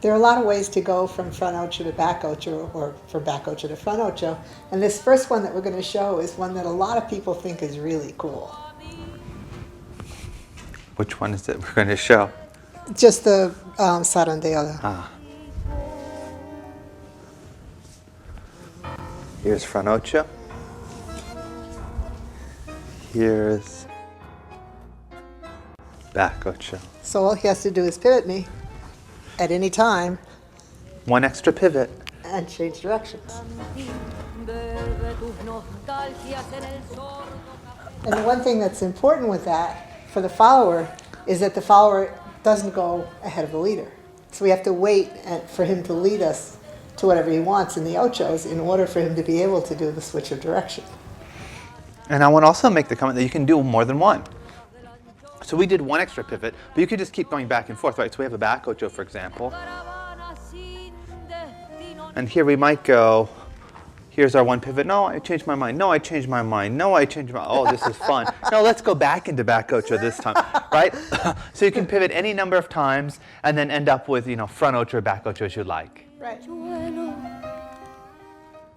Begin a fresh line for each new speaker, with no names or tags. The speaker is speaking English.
There are a lot of ways to go from front ocho to back ocho, or from back ocho to front ocho. And this first one that we're going to show is one that a lot of people think is really cool.
Which one is it we're going to show?
Just the zarandeada.
Ah. Here's front ocho. Here's back ocho.
So all he has to do is pivot me at any time
One extra pivot.
and change directions. And the one thing that's important with that for the follower is that the follower doesn't go ahead of the leader. So we have to wait for him to lead us to whatever he wants in the ochos in order for him to be able to do the switch of direction.
And I want to also make the comment that you can do more than one. So we did one extra pivot, but you could just keep going back and forth, right? So we have a back ocho, for example. And here we might go, here's our one pivot. No, I changed my mind. No, I changed my mind. No, I changed my mind. Oh, this is fun. No, let's go back into back ocho this time, right? So you can pivot any number of times and then end up with, front ocho or back ocho as you like.
Right.